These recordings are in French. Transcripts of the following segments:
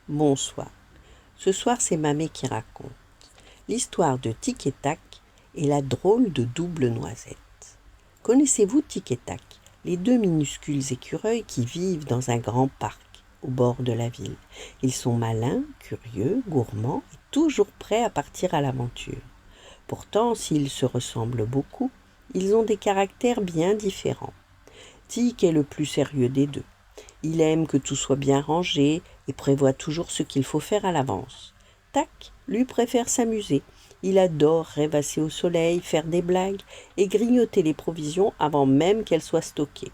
Bonsoir. Ce soir, c'est Mamé qui raconte l'histoire de Tic et Tac et la drôle de double noisette. Connaissez-vous Tic et Tac, les deux minuscules écureuils qui vivent dans un grand parc au bord de la ville? Ils sont malins, curieux, gourmands et toujours prêts à partir à l'aventure. Pourtant, s'ils se ressemblent beaucoup, ils ont des caractères bien différents. Tic est le plus sérieux des deux. Il aime que tout soit bien rangé et prévoit toujours ce qu'il faut faire à l'avance. Tac, lui préfère s'amuser. Il adore rêvasser au soleil, faire des blagues et grignoter les provisions avant même qu'elles soient stockées.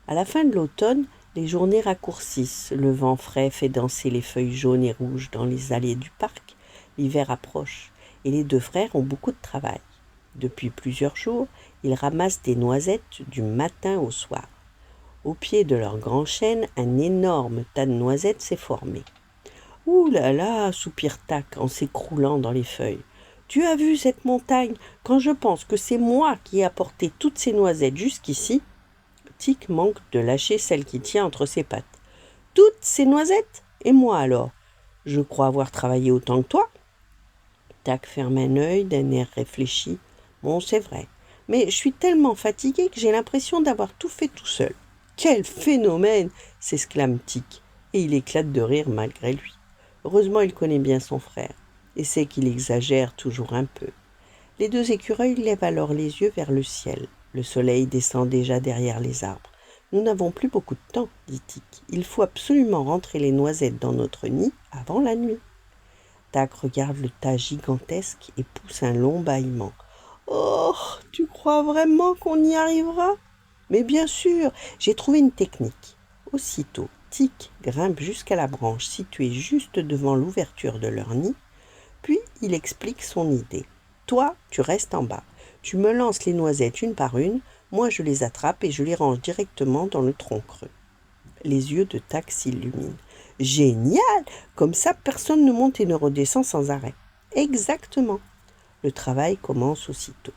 À la fin de l'automne, les journées raccourcissent. Le vent frais fait danser les feuilles jaunes et rouges dans les allées du parc. L'hiver approche et les deux frères ont beaucoup de travail. Depuis plusieurs jours, ils ramassent des noisettes du matin au soir. Au pied de leur grand chêne, un énorme tas de noisettes s'est formé. « Ouh là là !» soupire Tac en s'écroulant dans les feuilles. « Tu as vu cette montagne? Quand je pense que c'est moi qui ai apporté toutes ces noisettes jusqu'ici !» Tic manque de lâcher celle qui tient entre ses pattes. « Toutes ces noisettes? Et moi alors? Je crois avoir travaillé autant que toi !» Tac ferme un œil d'un air réfléchi. « Bon, c'est vrai, mais je suis tellement fatigué que j'ai l'impression d'avoir tout fait tout seul. » « Quel phénomène !» s'exclame Tic, et il éclate de rire malgré lui. Heureusement, il connaît bien son frère, et sait qu'il exagère toujours un peu. Les deux écureuils lèvent alors les yeux vers le ciel. Le soleil descend déjà derrière les arbres. « Nous n'avons plus beaucoup de temps, dit Tic. Il faut absolument rentrer les noisettes dans notre nid avant la nuit. » Tac regarde le tas gigantesque et pousse un long bâillement. « Oh, tu crois vraiment qu'on y arrivera ? » « Mais bien sûr, j'ai trouvé une technique. » Aussitôt, Tic grimpe jusqu'à la branche située juste devant l'ouverture de leur nid, puis il explique son idée. « Toi, tu restes en bas. Tu me lances les noisettes une par une, moi je les attrape et je les range directement dans le tronc creux. » Les yeux de Tac s'illuminent. « Génial! Comme ça, personne ne monte et ne redescend sans arrêt. » Exactement. Le travail commence aussitôt.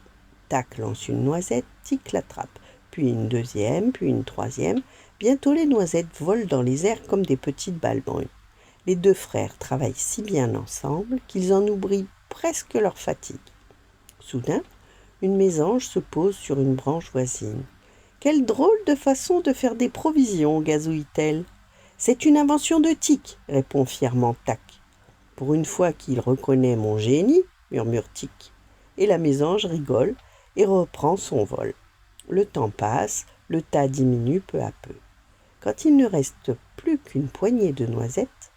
Tac lance une noisette, Tic l'attrape. Puis une deuxième, puis une troisième. Bientôt les noisettes volent dans les airs comme des petites balles brunes. Les deux frères travaillent si bien ensemble qu'ils en oublient presque leur fatigue. Soudain, une mésange se pose sur une branche voisine. « Quelle drôle de façon de faire des provisions !» gazouille-t-elle. « C'est une invention de Tic !» répond fièrement Tac. « Pour une fois qu'il reconnaît mon génie, murmure Tic. Et la mésange rigole et reprend son vol. Le temps passe, le tas diminue peu à peu. Quand il ne reste plus qu'une poignée de noisettes,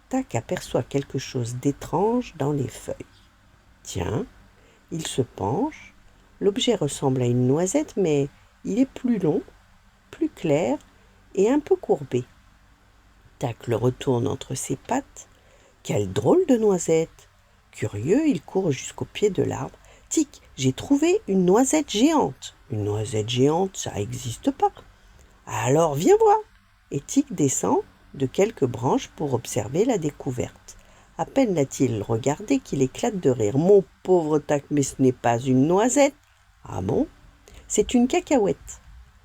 Tac aperçoit quelque chose d'étrange dans les feuilles. Tiens, il se penche. L'objet ressemble à une noisette, mais il est plus long, plus clair et un peu courbé. Tac le retourne entre ses pattes. Quelle drôle de noisette! Curieux, il court jusqu'au pied de l'arbre. Tic, j'ai trouvé une noisette géante. Une noisette géante, ça n'existe pas. Alors viens voir. Et Tic descend de quelques branches pour observer la découverte. À peine l'a-t-il regardé qu'il éclate de rire. Mon pauvre Tac, mais ce n'est pas une noisette. Ah bon? C'est une cacahuète.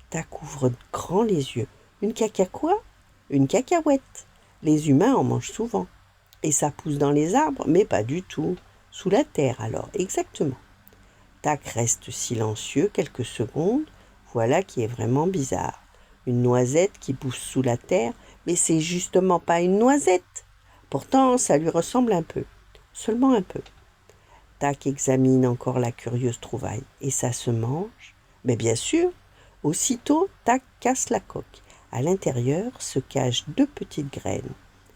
Tac ouvre grand les yeux. Une caca quoi? Une cacahuète. Les humains en mangent souvent. Et ça pousse dans les arbres, mais pas du tout. Sous la terre alors, exactement. Tac reste silencieux quelques secondes. Voilà qui est vraiment bizarre. Une noisette qui pousse sous la terre, mais c'est justement pas une noisette. Pourtant, ça lui ressemble un peu. Seulement un peu. Tac examine encore la curieuse trouvaille. Et ça se mange? Mais bien sûr. Aussitôt, Tac casse la coque. À l'intérieur se cachent deux petites graines.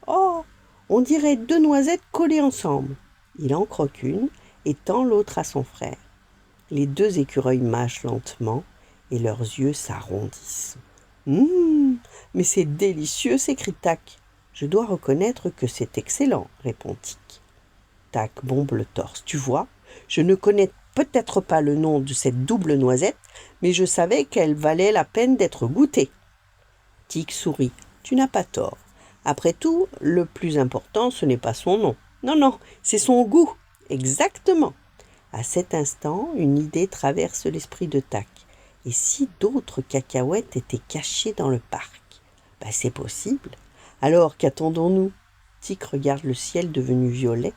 Oh! On dirait deux noisettes collées ensemble. Il en croque une et tend l'autre à son frère. Les deux écureuils mâchent lentement et leurs yeux s'arrondissent. « Mais c'est délicieux !» s'écrie Tac. « Je dois reconnaître que c'est excellent !» répond Tic. Tac bombe le torse. « Tu vois, je ne connais peut-être pas le nom de cette double noisette, mais je savais qu'elle valait la peine d'être goûtée. » Tic sourit. « Tu n'as pas tort. Après tout, le plus important, ce n'est pas son nom. Non, non, c'est son goût. Exactement. » À cet instant, une idée traverse l'esprit de Tac. Et si d'autres cacahuètes étaient cachées dans le parc? C'est possible. Alors, qu'attendons-nous? Tic regarde le ciel devenu violet.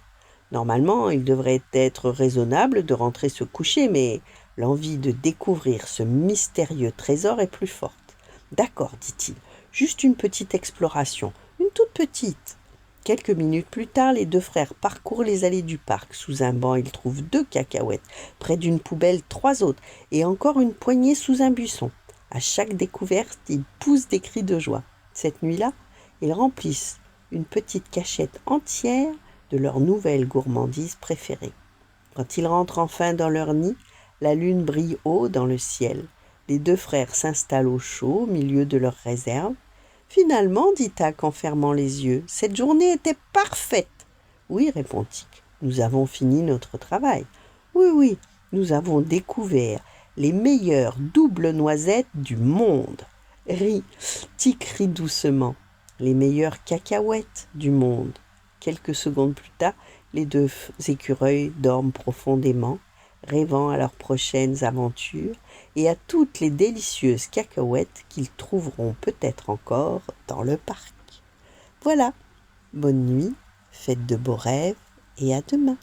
Normalement, il devrait être raisonnable de rentrer se coucher, mais l'envie de découvrir ce mystérieux trésor est plus forte. D'accord, dit-il, juste une petite exploration, une toute petite. Quelques minutes plus tard, les deux frères parcourent les allées du parc. Sous un banc, ils trouvent 2 cacahuètes. Près d'une poubelle, 3 autres. Et encore une poignée sous un buisson. À chaque découverte, ils poussent des cris de joie. Cette nuit-là, ils remplissent une petite cachette entière de leur nouvelle gourmandise préférée. Quand ils rentrent enfin dans leur nid, la lune brille haut dans le ciel. Les deux frères s'installent au chaud au milieu de leurs réserves. Finalement, dit Tac en fermant les yeux, cette journée était parfaite. Oui, répond Tic, nous avons fini notre travail. Oui, oui, nous avons découvert les meilleures doubles noisettes du monde. Tic rit doucement. Les meilleures cacahuètes du monde. Quelques secondes plus tard, les deux écureuils dorment profondément, rêvant à leurs prochaines aventures et à toutes les délicieuses cacahuètes qu'ils trouveront peut-être encore dans le parc. Voilà, bonne nuit, faites de beaux rêves et à demain.